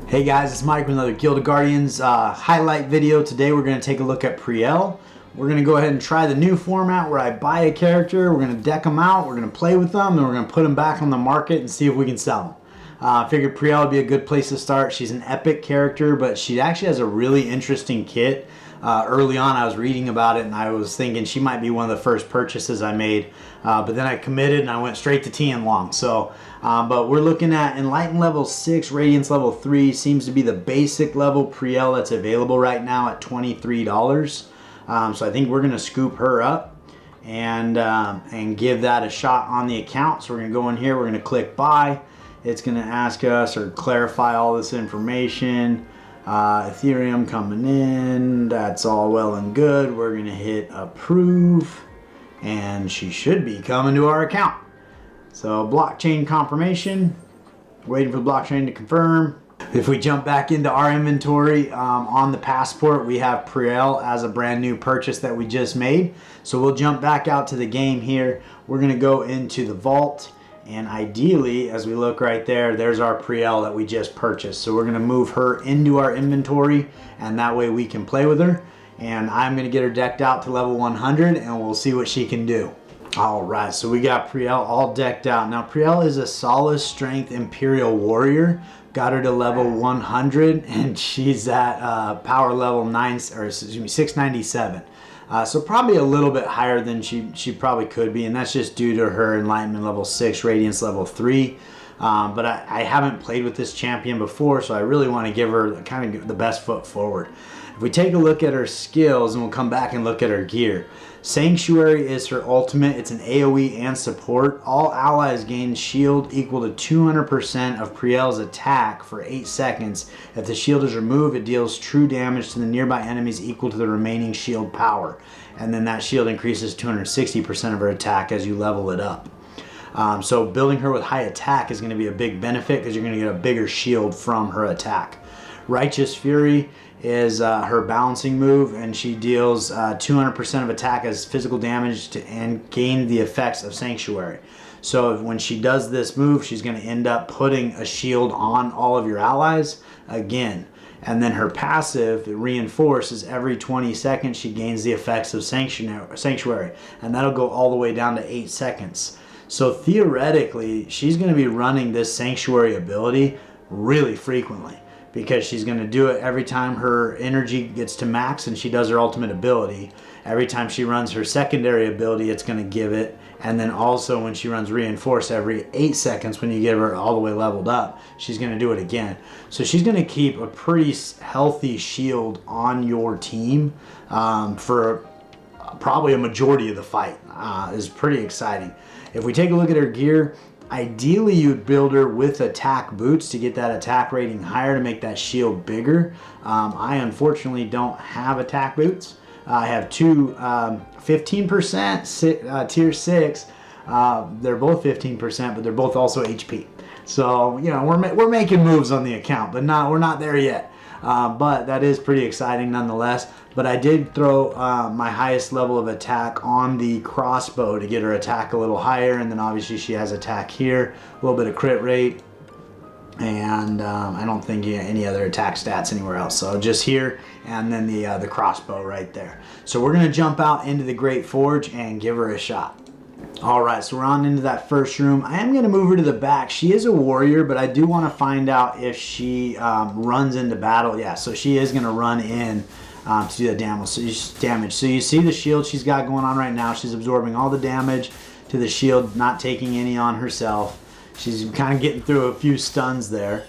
Hey guys, it's Mike with another Guild of Guardians highlight video. Today we're going to take a look at Prielle. We're going to go ahead and try the new format where I buy a character, we're going to deck them out, we're going to play with them, and we're going to put them back on the market and see if we can sell them. I figured Prielle would be a good place to start. She's an epic character, but she actually has a really interesting kit. Early on I was reading about it and I was thinking she might be one of the first purchases I made, but then I committed and I went straight to Tian Long. So but we're looking at Enlighten level 6, Radiance level 3 seems to be the basic level Prielle that's available right now at $23. So I think we're gonna scoop her up and give that a shot on the account. So we're gonna go in here, we're gonna click buy. It's gonna ask us or clarify all this information. Ethereum coming in, that's all well and good. We're gonna hit approve and she should be coming to our account. So blockchain confirmation, waiting for the blockchain to confirm. If we jump back into our inventory, on the passport we have Prielle as a brand new purchase that we just made. So we'll jump back out to the game here. We're gonna go into the vault. And ideally, as we look right there, there's our Prielle that we just purchased. So we're gonna move her into our inventory and that way we can play with her. And I'm gonna get her decked out to level 100 and we'll see what she can do. All right, so we got Prielle all decked out. Now Prielle is a solid strength Imperial Warrior. Got her to level 100 and she's at power level 697. So probably a little bit higher than she probably could be, and that's just due to her Enlightenment level 6, Radiance level 3. But I haven't played with this champion before, so I really want to give her kind of the best foot forward. If we take a look at her skills, and we'll come back and look at her gear. Sanctuary is her ultimate. It's an AoE and support. All allies gain shield equal to 200% of Prielle's attack for 8 seconds. If the shield is removed, it deals true damage to the nearby enemies equal to the remaining shield power. And then that shield increases 260% of her attack as you level it up. So building her with high attack is going to be a big benefit because you're going to get a bigger shield from her attack. Righteous Fury is her balancing move, and she deals 200% of attack as physical damage and gain the effects of Sanctuary. So when she does this move, she's going to end up putting a shield on all of your allies again. And then her passive, reinforces every 20 seconds she gains the effects of Sanctuary, and that'll go all the way down to 8 seconds. So theoretically, she's going to be running this Sanctuary ability really frequently, because she's going to do it every time her energy gets to max and she does her ultimate ability. Every time she runs her secondary ability, it's going to give it. And then also when she runs reinforce every 8 seconds, when you get her all the way leveled up, she's going to do it again. So she's going to keep a pretty healthy shield on your team for probably a majority of the fight. Is pretty exciting. If we take a look at her gear, ideally you'd build her with attack boots to get that attack rating higher to make that shield bigger. I unfortunately don't have attack boots. I have two 15% tier 6. They're both 15%, but they're both also HP. So you know we're making moves on the account, but we're not there yet. But that is pretty exciting nonetheless. But I did throw my highest level of attack on the crossbow to get her attack a little higher, and then obviously she has attack here, a little bit of crit rate, and I don't think any other attack stats anywhere else. So just here, and then the crossbow right there. So we're gonna jump out into the Great Forge and give her a shot. Alright, so we're on into that first room. I am going to move her to the back. She is a warrior, but I do want to find out if she runs into battle. Yeah, so she is going to run in to do the damage. So you see the shield she's got going on right now. She's absorbing all the damage to the shield, not taking any on herself. She's kind of getting through a few stuns there.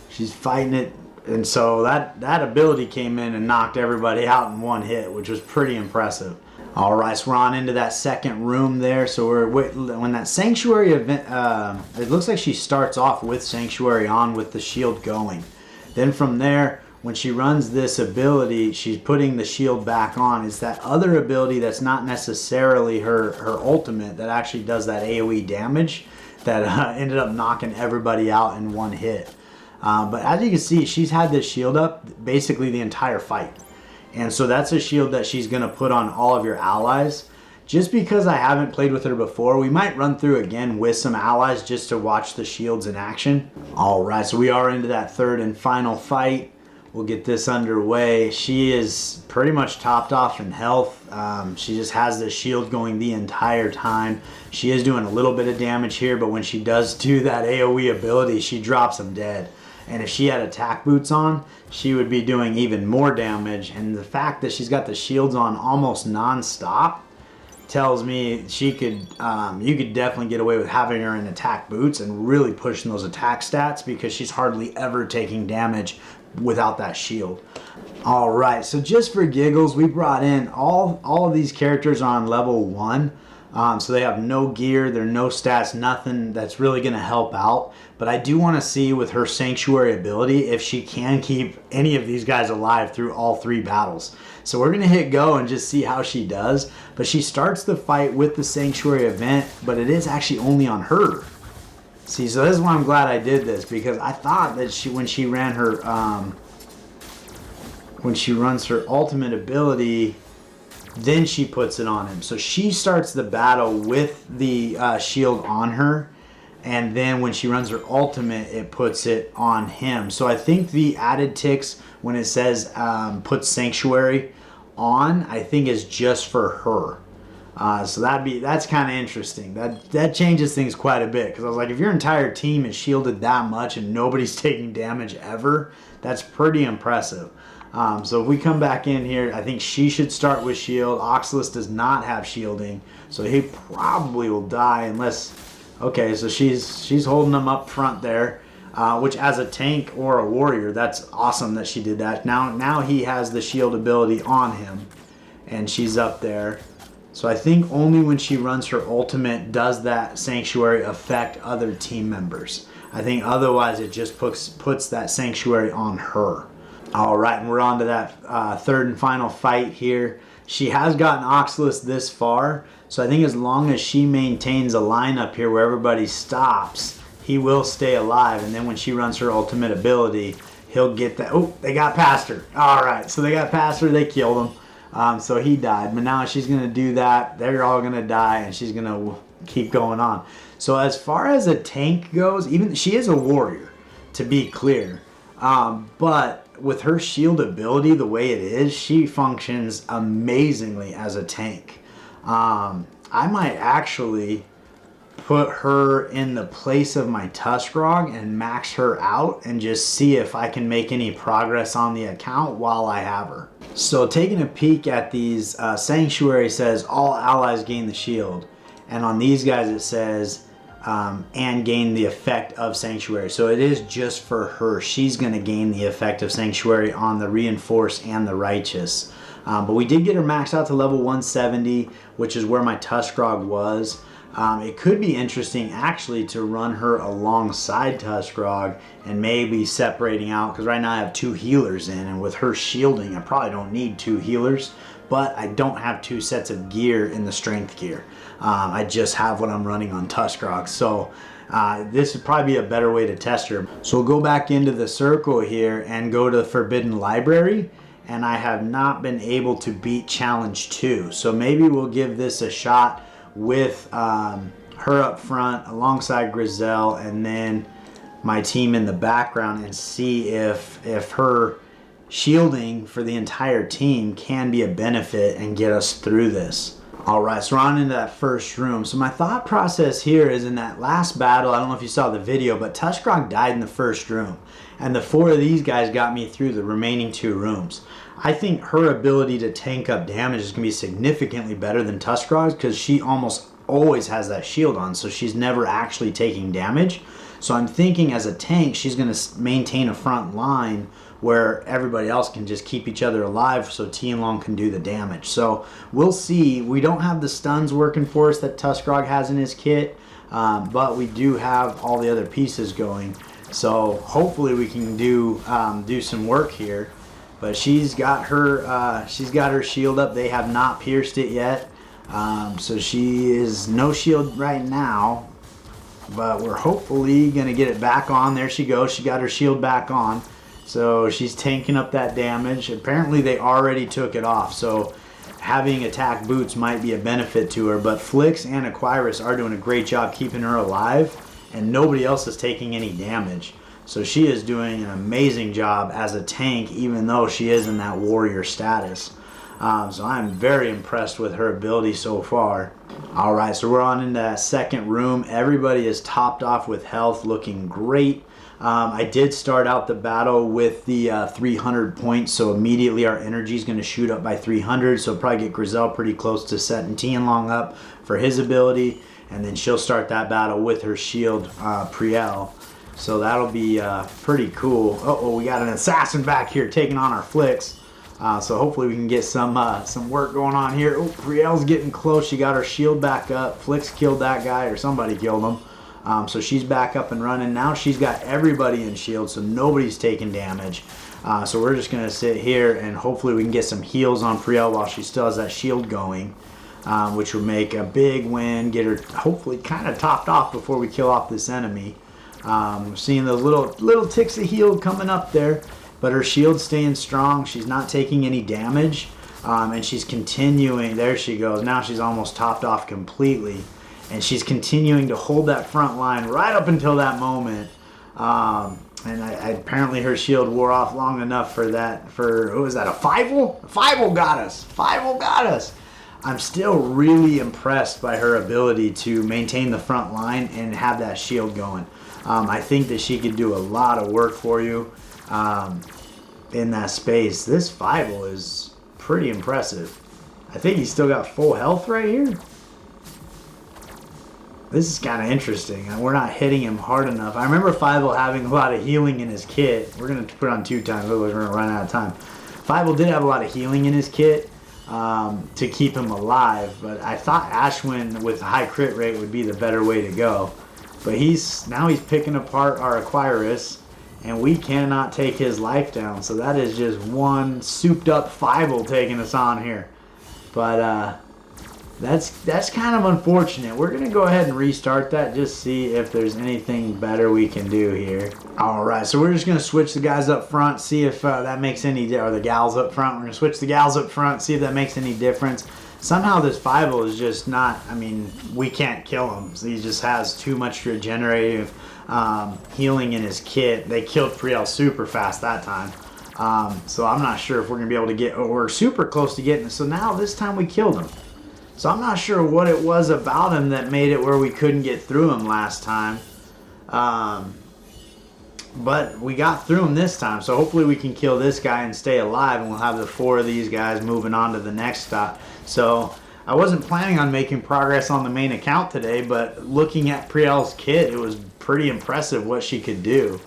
She's fighting it, and so that ability came in and knocked everybody out in one hit, which was pretty impressive. All right, so we're on into that second room there. So when that Sanctuary event, it looks like she starts off with Sanctuary on with the shield going. Then from there, when she runs this ability, she's putting the shield back on. It's that other ability that's not necessarily her ultimate that actually does that AoE damage that ended up knocking everybody out in one hit. But as you can see, she's had this shield up basically the entire fight. And so that's a shield that she's going to put on all of your allies. Just because I haven't played with her before, we might run through again with some allies just to watch the shields in action. All right, so we are into that third and final fight. We'll get this underway. She is pretty much topped off in health. She just has the shield going the entire time. She is doing a little bit of damage here, but when she does do that AoE ability, she drops them dead. And if she had attack boots on, she would be doing even more damage. And the fact that she's got the shields on almost non-stop tells me she could, you could definitely get away with having her in attack boots and really pushing those attack stats, because she's hardly ever taking damage without that shield. All right, so just for giggles, we brought in all of these characters on level 1. So they have no gear, they're no stats, nothing that's really going to help out. But I do want to see with her Sanctuary ability if she can keep any of these guys alive through all 3 battles. So we're going to hit go and just see how she does. But she starts the fight with the Sanctuary event, but it is actually only on her. See, so this is why I'm glad I did this, because I thought that when she ran her, when she runs her ultimate ability, then she puts it on him. So she starts the battle with the shield on her, and then when she runs her ultimate, it puts it on him. So I think the added ticks when it says put Sanctuary on, I think is just for her. So that's kind of interesting. That changes things quite a bit, because I was like, if your entire team is shielded that much and nobody's taking damage ever, that's pretty impressive. So if we come back in here, I think she should start with shield. Oxalis does not have shielding, so he probably will die unless... Okay, so she's holding them up front there, which as a tank or a warrior, that's awesome that she did that. Now he has the shield ability on him, and she's up there. So I think only when she runs her ultimate does that Sanctuary affect other team members. I think otherwise it just puts that Sanctuary on her. All right, and we're on to that third and final fight here. She has gotten Oxalis this far, so I think as long as she maintains a lineup here where everybody stops, he will stay alive. And then when she runs her ultimate ability, he'll get that. Oh, they got past her. All right, so they got past her. They killed him. So he died. But now she's going to do that. They're all going to die, and she's going to keep going on. So as far as a tank goes, even she is a warrior, to be clear. But with her shield ability the way it is, she functions amazingly as a tank. I might actually put her in the place of my Tuskrog and max her out and just see if I can make any progress on the account while I have her. So taking a peek at these, Sanctuary says all allies gain the shield, and on these guys it says and gain the effect of Sanctuary. So it is just for her. She's going to gain the effect of Sanctuary on the Reinforced and the Righteous. But we did get her maxed out to level 170, which is where my Tuskrog was. It could be interesting actually to run her alongside Tuskrog and maybe separating out, because right now I have 2 healers in, and with her shielding I probably don't need 2 healers, but I don't have 2 sets of gear in the strength gear. I just have what I'm running on Tuskrog. So this would probably be a better way to test her. So we'll go back into the circle here and go to the Forbidden Library, and I have not been able to beat Challenge 2. So maybe we'll give this a shot with her up front alongside Grizel, and then my team in the background, and see if her shielding for the entire team can be a benefit and get us through this. All right, so we're on into that first room. So my thought process here is, in that last battle, I don't know if you saw the video, but Tuskrog died in the first room, and the 4 of these guys got me through the remaining 2 rooms. I think her ability to tank up damage is going to be significantly better than Tuskrog's, because she almost always has that shield on, so she's never actually taking damage. So I'm thinking as a tank, she's going to maintain a front line where everybody else can just keep each other alive, so Tianlong can do the damage. So we'll see. We don't have the stuns working for us that Tuskrog has in his kit, but we do have all the other pieces going. So hopefully we can do some work here. But she's got her shield up. They have not pierced it yet, so she is no shield right now. But we're hopefully gonna get it back on. There she goes. She got her shield back on. So she's tanking up that damage. Apparently they already took it off. So having attack boots might be a benefit to her, but Flix and Aquirus are doing a great job keeping her alive, and nobody else is taking any damage. So she is doing an amazing job as a tank, even though she is in that warrior status. So I'm very impressed with her ability so far. Alright, so we're on into that second room. Everybody is topped off with health, looking great. I did start out the battle with the 300 points, so immediately our energy is going to shoot up by 300, so probably get Grizel pretty close to setting Tianlong up for his ability, and then she'll start that battle with her shield, Prielle. So that'll be pretty cool. Uh-oh, we got an assassin back here taking on our Flix. So hopefully we can get some work going on here. Oh, Prielle's getting close. She got her shield back up. Flix killed that guy, or somebody killed him. So she's back up and running. Now she's got everybody in shield, so nobody's taking damage. So we're just going to sit here and hopefully we can get some heals on Prielle while she still has that shield going, which will make a big win, get her hopefully kind of topped off before we kill off this enemy. Seeing those little ticks of heal coming up there, but her shield's staying strong. She's not taking any damage, and she's continuing. There she goes. Now she's almost topped off completely. And she's continuing to hold that front line right up until that moment. And apparently her shield wore off long enough for that, what was that, a Fievel? Fievel got us. Fievel got us. I'm still really impressed by her ability to maintain the front line and have that shield going. I think that she could do a lot of work for you in that space. This Fievel is pretty impressive. I think he's still got full health right here. This is kind of interesting. We're not hitting him hard enough. I remember Fievel having a lot of healing in his kit. We're going to put it on 2 times, otherwise we're going to run out of time. Fievel did have a lot of healing in his kit to keep him alive, but I thought Ashwin with a high crit rate would be the better way to go. But now he's picking apart our Aquirus, and we cannot take his life down. So that is just one souped up Fievel taking us on here. But that's kind of unfortunate. We're going to go ahead and restart that, just see if there's anything better we can do here. Alright, so we're just going to switch the guys up front, see if that makes any, or the gals up front. We're going to switch the gals up front, see if that makes any difference. Somehow this Fievel is just not, I mean, we can't kill him. So he just has too much regenerative healing in his kit. They killed Prielle super fast that time. So I'm not sure if we're going to be able to get, we're super close to getting it. So now this time we killed him. So I'm not sure what it was about him that made it where we couldn't get through him last time. But we got through him this time. So hopefully we can kill this guy and stay alive. And we'll have the 4 of these guys moving on to the next stop. So I wasn't planning on making progress on the main account today. But looking at Prielle's kit, it was pretty impressive what she could do.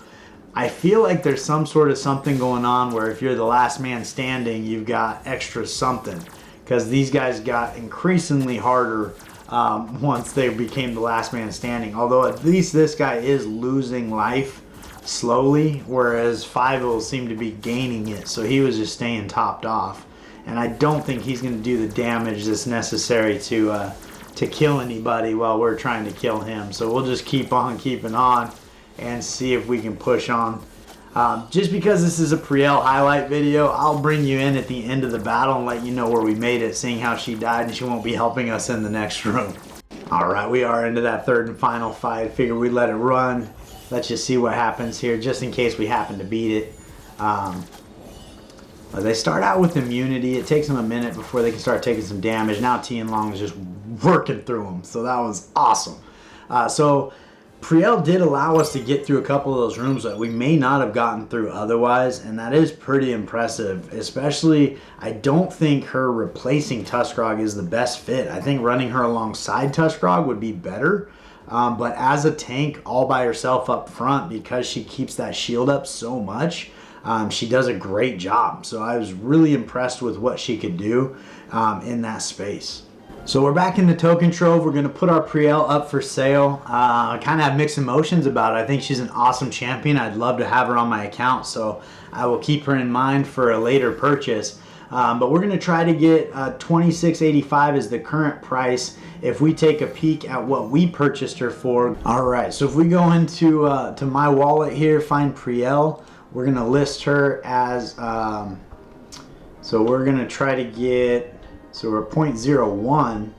I feel like there's some sort of something going on where if you're the last man standing, you've got extra something. Because these guys got increasingly harder once they became the last man standing. Although at least this guy is losing life slowly, whereas Fievel seemed to be gaining it. So he was just staying topped off. And I don't think he's going to do the damage that's necessary to kill anybody while we're trying to kill him. So we'll just keep on keeping on and see if we can push on. Just because this is a Prielle highlight video, I'll bring you in at the end of the battle and let you know where we made it, seeing how she died, and she won't be helping us in the next room. Alright, we are into that third and final fight. Figure we let it run. Let's just see what happens here, just in case we happen to beat it. But they start out with immunity. It takes them a minute before they can start taking some damage. Now Tianlong is just working through them, so that was awesome. So Prielle did allow us to get through a couple of those rooms that we may not have gotten through otherwise, and that is pretty impressive. Especially, I don't think her replacing Tuskrog is the best fit. I think running her alongside Tuskrog would be better, but as a tank all by herself up front, because she keeps that shield up so much, she does a great job. So I was really impressed with what she could do in that space. So we're back in the Token Trove. We're going to put our Prielle up for sale. I kind of have mixed emotions about it. I think she's an awesome champion. I'd love to have her on my account, so I will keep her in mind for a later purchase. But we're going to try to get $26.85 is the current price if we take a peek at what we purchased her for. Alright, so if we go into to my wallet here, find Prielle, we're going to list her as, so we're going to try to get So we're at 0.01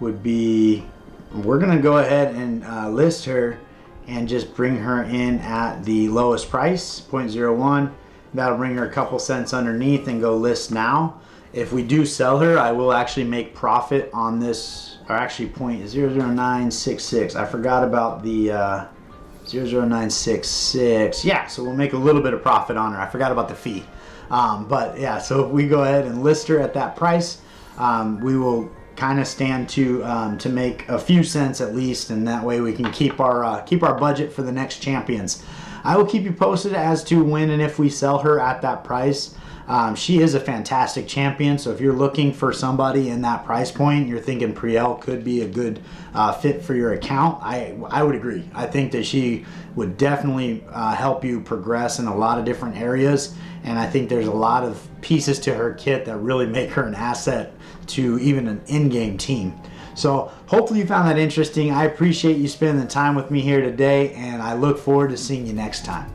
would be, we're gonna go ahead and list her and just bring her in at the lowest price, 0.01. That'll bring her a couple cents underneath and go list now. If we do sell her, I will actually make profit on this, or actually 0.00966. I forgot about the 00966. Yeah, so we'll make a little bit of profit on her. I forgot about the fee. But yeah, so if we go ahead and list her at that price, we will kind of stand to make a few cents at least, and that way we can keep our budget for the next champions. I will keep you posted as to when and if we sell her at that price. She is a fantastic champion, so if you're looking for somebody in that price point, you're thinking Prielle could be a good fit for your account, I would agree. I think that she would definitely help you progress in a lot of different areas, and I think there's a lot of pieces to her kit that really make her an asset to even an in-game team. So hopefully you found that interesting. I appreciate you spending the time with me here today, and I look forward to seeing you next time.